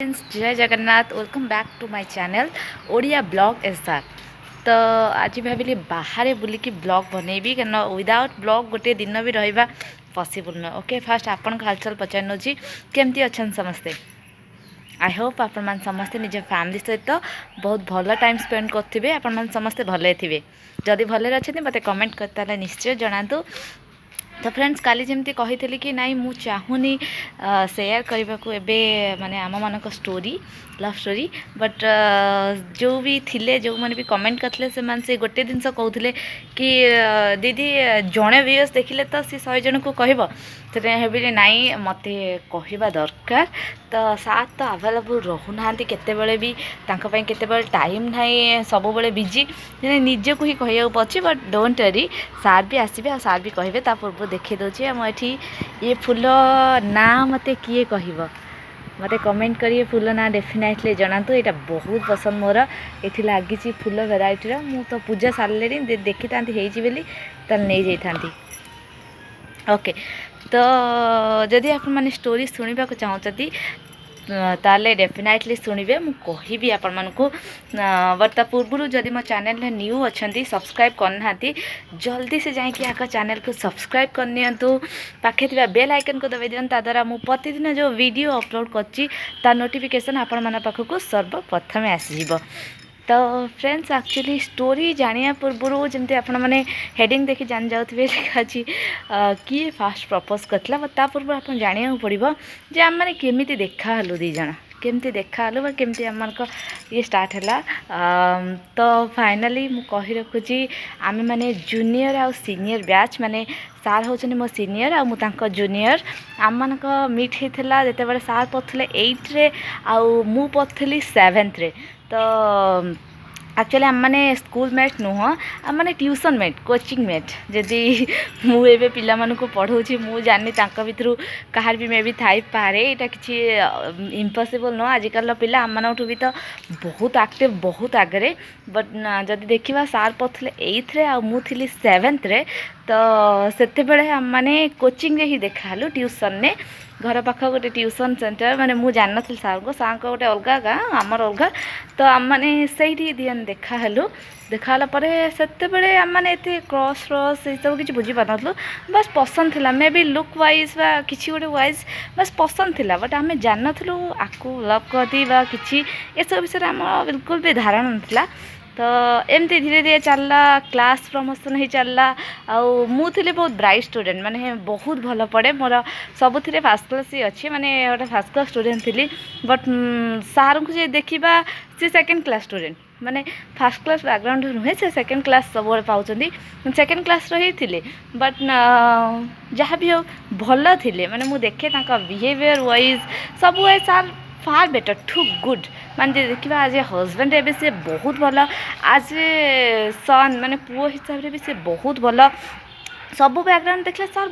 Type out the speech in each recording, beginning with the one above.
जय Jagannath welcome back to my channel Odia blog SR. तो आज भाविली बाहर बुलिकी ब्लॉग बनैबी क्या विदाउट ब्लॉग गोटे दिन भी रहा पॉसिबल न। ओके फास्ट आपन हालचाल पचार नौची केमती अच्छा समस्ते। आई होप आपण समस्ते निज फैमिली सहित बहुत भल टाइम स्पेंड करेंगे। आपण समस्ते भले थे जदि भले अच्छे मत कमेंट करता निश्चय जनातु। तो फ्रेंड्स काली जमती कही कि नाई मु चाहूनी शेयर करने को एबे माने आम मान स्टोरी लव स्टोरी बट जो भी थिले जो मैंने भी कमेंट करते से गोटे जिनस कहते कि दीदी जड़े व्यूअर्स देखिले तो सी 100 जन को कह से नाई मत कहवा दरकार। तो साथ तो आवेलेबल रहूना केतबेले भी केतबेले टाइम ना सब बेले बिजी निजे को ही कह पड़े बट डोंट वरी सार भी आसबे आ सार भी कहे पूर्व देखी दूसरी मुझे ये फूल ना मत किए कह मत कमेंट करिए फूल ना डेफिनेटली जनातु। यहाँ बहुत पसंद मोर ये लगी फूल भेराइटी मु तो पूजा सारे देखी था नहीं जाती। ओके तो जदि आप मैंने स्टोरी शुणा चाहते ताले डेफिनेटली शुणवे मु कहि आपण मानकु बट पूर्व जदि मो चैनल न्यू अच्छा सब्सक्राइब करना जल्दी से जाकि आक चैनल को सब्सक्राइब करनियंतु पाखे बेल आइकन को दबाई दियन ताद्वारा मु प्रतिदिन जो वीडियो अपलोड करची ता नोटिफिकेशन आपण मन पाखक सर्वप्रथम आसीजिवो। तो फ्रेंड्स एक्चुअली स्टोरी जानिया पूर्व जमती आपण मैंने हेडिंग देखी जान जाऊे लिखाची किए फास्ट प्रपोज करता ता पूर्व आप जाना पड़ो जे आम मैंने केमी देखालु दीज केमती देखालु केमती आम ये स्टार्ट है। तो फाइनाली मु कही रखुची आम मैंने जूनियर आ सीनियर बैच माने सार होचनी मो सीनियर आ मुझे जूनियर आम मान मीट होता जिते सार पढ़ुले 8 रे आउ मु पढ़ुली 7th रे। तो एक्चुअली आम मैंने स्कूल मेट नुह आम मैंने ट्यूशन मेट कोचिंग मेट जदि मुझे पिला मानू पढ़ाऊँगी मु जानी भर कहार भी मे भी थाई पारे यहाँ किसी इम्पॉसिबल नुह। आजिकल पिला आम मानू भी तो बहुत एक्टिव बहुत आगे बट जदि देखा सार पढ़ुले 8th रे आ मु थी 7th रे। तो से आम मैंने कोचिंग ही देखालु ट्यूशन ने घर पाख गोटे ट्यूशन सेंटर माने मु जान नी सार को गोटे अलग गाँ आमर अलग। तो आम मैंने से दियन देखालु देखाला से आम मैंने ये क्रॉस फ्रस ये सब किसी बुझी पार नु बस पसंद थिला मे बी लुक वाइज बा किसी गोटे वाइज बस पसंद थिला बट आम जान नु आपको लव करती कि ये सब विषय आम बिल्कुल भी धारणा नाला। तो एमती धीरे धीरे चलला क्लास प्रमोशन ही चलला आउ मु थी बहुत ब्राइट स्टूडेंट माने बहुत भल पड़े मोर सब फास्ट क्लास ही अच्छी माने गोटे फास्ट क्लास स्टूडेंट थी बट सार को देखा सी सेकेंड क्लास स्टूडेंट माने फास्ट क्लास बैकग्राउंड नुहे से सेकेंड क्लास सब पाँच सेकेंड क्लास रही थे बट जहाँ भी हो भल थे माने मु देखे बिहेवियर वाइज सब वाइज सार फार बेटर टू गुड माने देखा आज ए हजबैंड एवं से बहुत भल आज ए सन माने पुओ हिसाब से भी से बहुत भल सब बैकग्राउंड देखले सर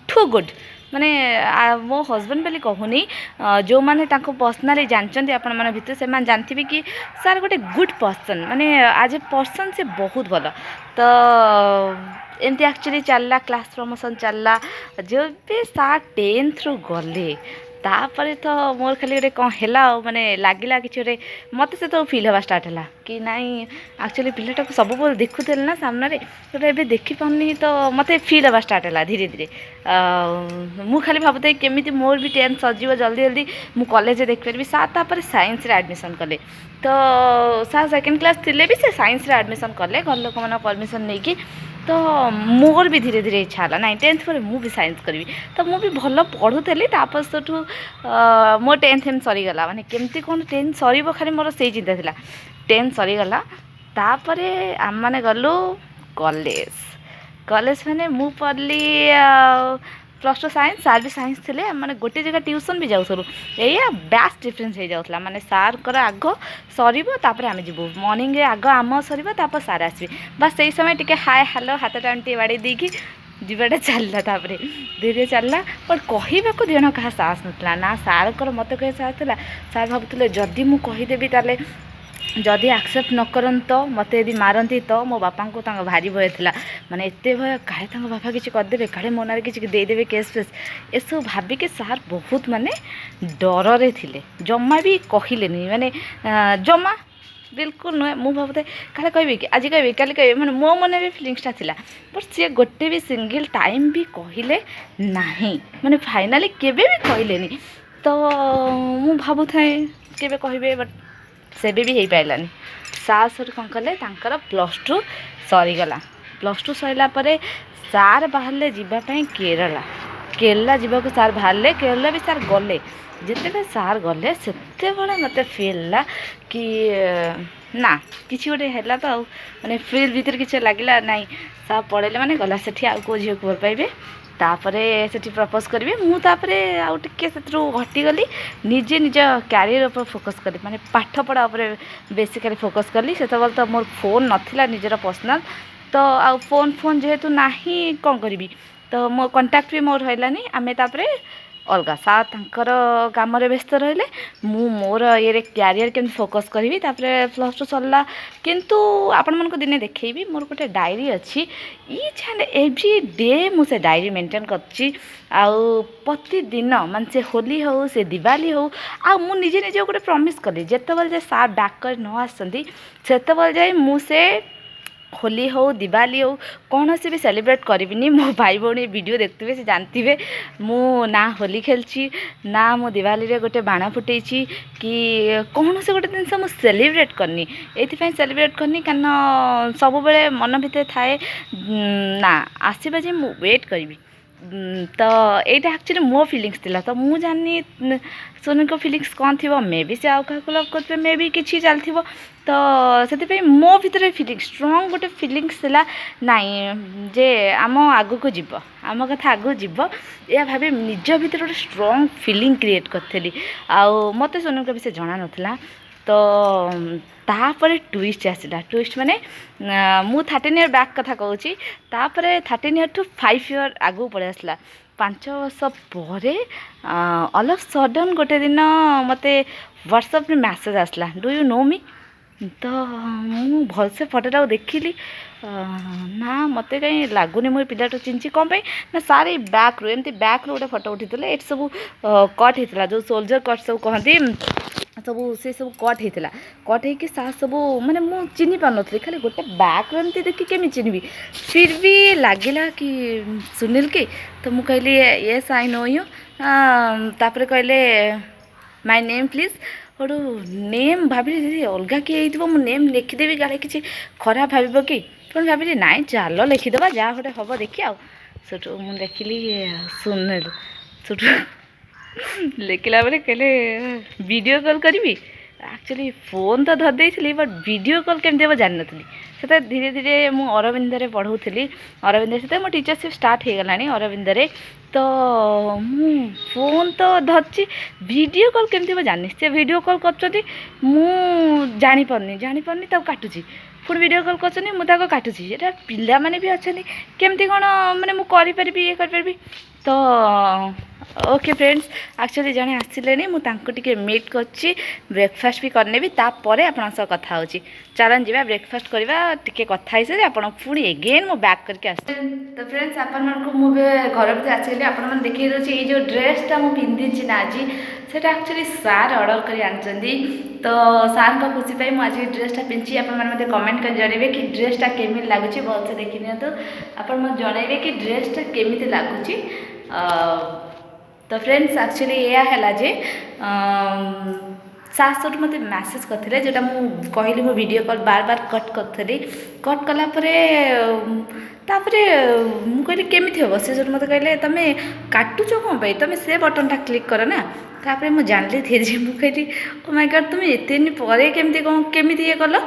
टू गुड माने मो हजबैंड बोली कहूनी जो मैंने पर्सनाली जानते आपण मन भितर से जानते कि सर गोटे गुड पर्सन माने आज ए पर्सन से बहुत भल। तो एमती एक्चुअली चलला क्लास प्रमोशन चलला जो भी सार 10th रू गले तापर तो मोर खाली गोटे कौन है माने लगिला कि मत से तो फिल हवा स्टार्ट है कि नाई एक्चुअली पिलाटा को सब बोल देखुते ना सामने तो ये देखी पानी तो मत फिल हवा स्टार्ट है धीरे धीरे मु खाली भावते केमी मोर भी 10th सजीव जल्दी जल्दी मु कॉलेज देखिपारि सार साइंस रे एडमिशन कले। तो सार सेकेंड क्लास थिले भी से साइंस रे एडमिशन कले घर लोक मन परमिशन नहीं कि तो मोर भी धीरे धीरे इच्छा है ना 10th पर मु भी साइंस करी तो मु भी भल पढ़ुली तापस मो 10th एम सरीगला माने केमती कौन 10th सर खाली मोर से चिंता था 10th सरीगला तापर आम मैंने गलु कॉलेज कॉलेज माने मु पढ़ली +2 साइंस सार भी साइंस थे मैंने गोटे जगह ट्यूशन भी जाऊँ या बैच डिफरेन्स हो जाऊला माने सार कर आग सर आम जीवु मॉर्निंग आग आम सर सार आसबे बस से समय टी हाय हेलो हाथ टाइम टे बाड़ी देकी जीवाटा चलला धीरे धीरे चलला बट कहवाक दिहन क्या साहस नाला ना सार मत कह साहस था सार भावुले जदि मु कहीदेवी ताले जदि एक्सेप्ट न करन तो मत यदि मारती तो मो बापा को भारी भय था माने एत भय काले बापा किसी करदे काले मो ना किसी देदेवे केस फेस ये सब भाविकी सार बहुत माने डर थे जमा भी कहले माने जमा बिल्कुल नुहे मु भावते काले कह कि आज कह काली कह मैंने मो मन भी फिलिंगसटा था बट सी गोटे भी सिंगल टाइम भी कहले ना माने फाइनाली केबे भी कहले तो मु भावु थाए केबे कहबे बट सेबे भी हो पारानी सासुर कौन कले +2 सरीगला +2 सरला सार बाहर जावाई केरला जावाक सार बाहर केरला भी सार गले जिते सार गले से मत फिल कि ना किसी गोटे है तो माने फिल भीतर किसी लगे ना सार पढ़े माने गला से आउ को झील को भल पाइबे तापरे से प्रपोज करेंगे मुझे आउ टे से हटिगली निजे निज क्यारियर ऊपर फोकस कली माने पाठ पढ़ा बेसिकली फोकस कली से तो मोर फोन नाला निजर पर्सनल तो आउ फोन फोन जेहेतु ना कौन करी तो मो कंटाक्ट भी मोर रही आम तापर अलग सार तंकर काम व्यस्त रहिले मु मोर ये क्यारियर केमती फोकस करी +2 सरला किंतु आपण मन को दिने देखी मोर गोटे डायरी अच्छी ईच एंड एवरी डे मुझे डायरी मेंटेन करछि आउ प्रतिदिन मान से होली हो से दिवाली हो आ मु निजे निजे गोटे प्रॉमिस कली जेतेबेले जे सार डाक कर न आसंती सेतेबेले जाई मु से होली हो दिवाली हो कौन से भी सेलिब्रेट करी मो भाई भौणी वीडियो देखते से जानते मु ना होली खेलची ना मो दिवाली रे गोटे बाण फुटे कि कौन से गोटे जिन मुझे सेलिब्रेट करनी ये सेलिब्रेट करनी कारण सब बेले मन भितर थाए ना आसवा जे मु वेट करी तो यहाँ एक्चुअली मो फिलिंग्स थिला तो मु जानी सोनी को फिलिंग्स कौन थी मे भी से आउ क्या लव करते मे भी किसी चलती तो से मो भीतर फिलिंग स्ट्रंग गोटे फिलिंग्स थिला नाई जे आम आगु को जीव आम कथा आगु जीव या भाभी निज भीतर गोटे स्ट्रंग फिलिंग क्रिएट करी आउ मत सोनी को भी से जना नाला तो तापर ट्विस्ट आसला ट्विस्ट माने मु 13 ईयर बैक कथा कहूँ तापर 13 ईयर टू 5 ईयर आगू पड़े आसला 5 वर्ष पर ऑल ऑफ सडन गोटे दिन मते व्हाट्सएप में मैसेज आसला डू यू नो मी तो मु भलसे फोटोटा देखिली ना मत कहीं लगुनि मुझे पिलाटा चिंची कौन पे ना सारे बैक्रु एमती बैक्रु गोटे फोटो उठी ये सब कट होता जो सोल्जर कट सब कहती सब से सब कट होता कट हो सा सब माने मु चिन्ह पार नी खाली गोटे बैग एमती देखी केमी चिन्हबी फिर भी लगिला कि सुनील की तो मु कहली येस आई नो यू तापर कहले माय नेम प्लीज गोटू नेम भाविली दीदी अलग किए हो नेम लिखिदेवी गाड़े किसी खराब भाव कि पुणी भाविली नाई चाल लिखिदेवा जहाँ गोटे हम देखिए आठू मुझे देखिली सुनील सेठू लिखला बेले कहले वीडियो कॉल करी एक्चुअली फोन तो धरदे थी बट वीडियो कॉल केमती हम जानी नी से धीरे धीरे मु अरविंद रे पढ़ाऊली अरविंद से मो टीचरशिप स्टार्ट हो गलानी अरविंद रे तो मु फोन तो धरची वीडियो कॉल केमती हम जानी से वीडियो कॉल कर जानी पारनी तब काटुची पुणी वीडियो कॉल कर काटुची ये पिला माने भी अच्छा केमती कौन माने मु करि ये करि तो ओके फ्रेंड्स एक्चुअली जड़े आसिले मुझे मीट कर ब्रेकफास्ट भी करने भी तापर आपण सह कथा हो चलन जी ब्रेकफास्ट करवा टे कथा ही आप पुणी एगेन मो बैक करके आस तो फ्रेंड्स आपण मुझे घर भर आसली आप देखिए ये जो ड्रेसटा मुझे पिंधि ना आज से एक्चुअली सार ऑर्डर कर आनी तो सार का खुशी पाई मुझे ड्रेसटा पिंधि आप कमेंट कर जनइबे कि ड्रेसटा केमी लगुच भलसे देखी नि तो आप जनइबे कि ड्रेसटा केमी लगुच तो फ्रेंड्स एक्चुअली यह है जे सासुर मत मैसेज करते जोटा मुझे कहली मो वीडियो कॉल बार बार कट करी कट कलापर तापर मुझे केमी हम से जो मत कहले तुम काटुच कौन पाई तुम से बटनटा क्लिक कर ना तापर मुझे जानली धीरे मुझे कहली ओ माय गॉड तुम एते दिन पर केमी ये कल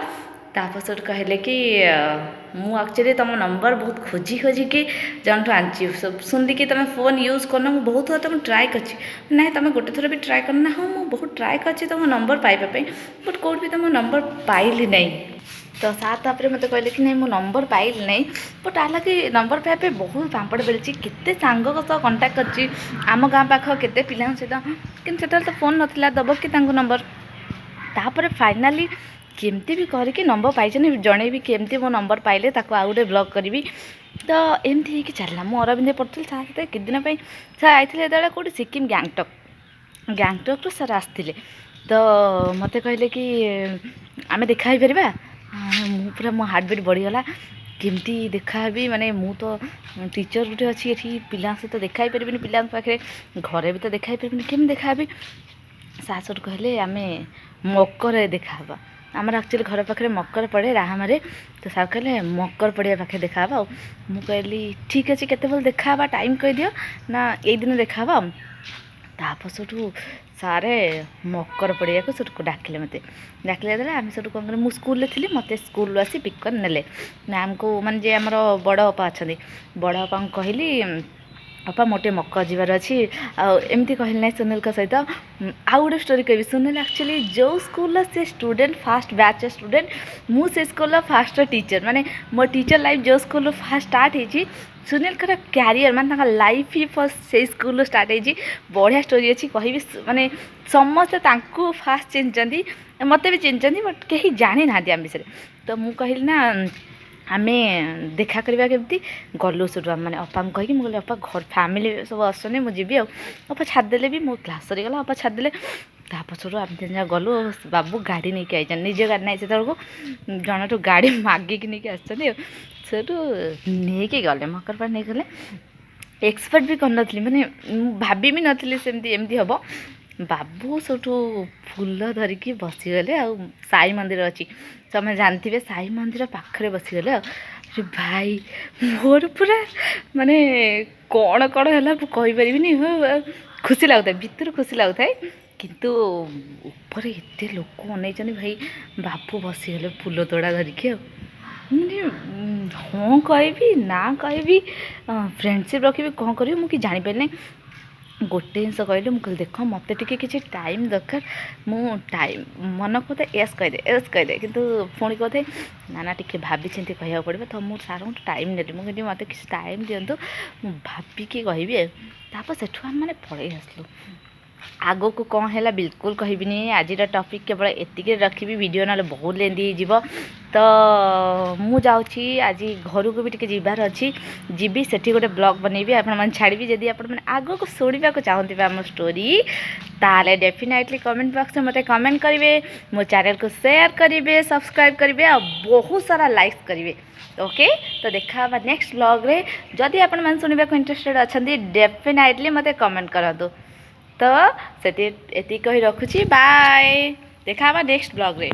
तापर से कहले कि मु एक्चुअली तुम नंबर बहुत खोजी खोजी कि जनठू आनी सब सुनली कि तुम फोन यूज करना मुझे बहुत थर तुम ट्राए कर ना तुम गोटे थर भी ट्राए करना हाँ मुझे बहुत ट्राए कर तुम नंबर पाइबापी बट कौट भी तुम नंबर पाइली नहीं तो सार तापर मत कहले कि नहीं मो नंबर पाइली नहीं बट आला कि नंबर पाइबा बहुत पापड़ बेलची केते सांग सह कंटाक्ट करची आम गाँ पाख केते पिला सहित कि तो फोन नाला दब कि नंबर तापर फाइनाली केमती भी करके नंबर पाई जड़े भी केमती मो नंबर पाइले ताको आउ गोटे ब्लॉग करी तो एमती हो चलला मु अरविंद पढ़ुଥିଲି सार कि दिन सार आते जो कौटे सिक्किम गैंगटक रू सार आसते तो मत कहले कि आम देखा ही पार पूरा मो हार्टबीट बढ़ीगला केमती देखा भी माने मु तो टीचर गोटे अच्छी ये पिला सहित देखा ही पारे पिला पाखे घरे भी तो देखा ही पारे केमी देखा सासुर कहले आम मकर देखा आमर एक्चुअली घर पाखे मकर पड़े राहामारे तो सार कहले मकर पड़िया पाखे देखा मु कहली ठीक अच्छे केते बेल देखा टाइम कह दियो ना ये दिन देखा तापर सेठू सारे मकर पड़िया को सेठू डाकिले मत डाकिले आम सेठू कौन करें स्कूल थी मत स्कूल आसी पिक कर नेले मैम को माने जे आमर बड़ अपा अच्छा बड़ अपा कहली अपा मोटे मकर जीवार अच्छी आमती कहली ना सुनील सहित आउ गोटे स्टोरी कह सुनील एक्चुअली जो स्कूल से स्टूडेंट फास्ट बैच स्टूडेंट मु से स्कूल फास्ट टीचर माने मो टीचर लाइफ जो स्कूल फास्ट स्टार्ट होती सुनील क्यारियर माने लाइफ ही फर्स्ट से स्कूल स्टार्ट होती बढ़िया स्टोरी अच्छी कहि माने समस्ते फास्ट चिन्हती मत भी चिन्हती बट कहीं जानी ना आम विषय तो मु कहली ना आम देखा करवा केमती गलु सेठू मैंने अपा को कहीकि मुझे अपा घर फैमिली सब आसने मुझे अपा छाड़देले भी मो क्लास सरीगला अपा छाड़देले तापर आम तीन जन गलु बाबू गाड़ी नहीं आई निज गाड़ी ना से जन गाड़ी मागिक नहीं आसू नहीं गले मकर पार नहीं गले एक्सपेक्ट भी कर नी मैंने भाभी भी नी सेमती एमती हम बाबू सेठू फूल धरिकी बसीगले आ साई मंदिर अच्छी तुम जानते साई मंदिर पाखे बसीगले अरे भाई मोर पूरा माने कौन कौन है कहीपर खुशी लगुता भितर खुशी लगुता है किंतु ऊपर एत लोक अन भाई बाबू बसीगले फूल तोड़ा धरिकी मैंने हाँ कहबी ना कहबी फ्रेंडशिप रखी कौन करी मुझे जापारे गोटे जिन कहली मुझे देख मत किसी टाइम दरकार मु टाइम मन कहते एस कहीदे कि पुणी कहते ना ना टी भाभी चिंती कह पड़ो तो मुझे सार को टाइम नेली मुझे मत किसी टाइम दिंतु भाविकी कहबी तापर सेठू आम मैंने पलि आसलु आगो को कौन है बिल्कुल कहबी आज टॉपिक केवल एतिक रखी वीडियो ना बहुत लेंदी हो तो मु जाऊँगी आज घर को भी टी जीवार अच्छी जीवी से गोटे ब्लॉग बनैबी आपने छाड़ी जदि आप आग को शुणा चाहते आम स्टोरी ताले डेफिनेटली कमेंट बॉक्स में मत कमेंट करेंगे मो चैनल को शेयर करेंगे सब्सक्राइब करेंगे और बहुत सारा लाइक्स करेंगे ओके तो देखा नेक्स्ट ब्लॉग रे जदि आपन शुणा इंटरेस्टेड अच्छा डेफिनेटली मत कमेंट करूँ तो से कही रखुची बाय देखा नेक्स्ट ब्लॉग रे।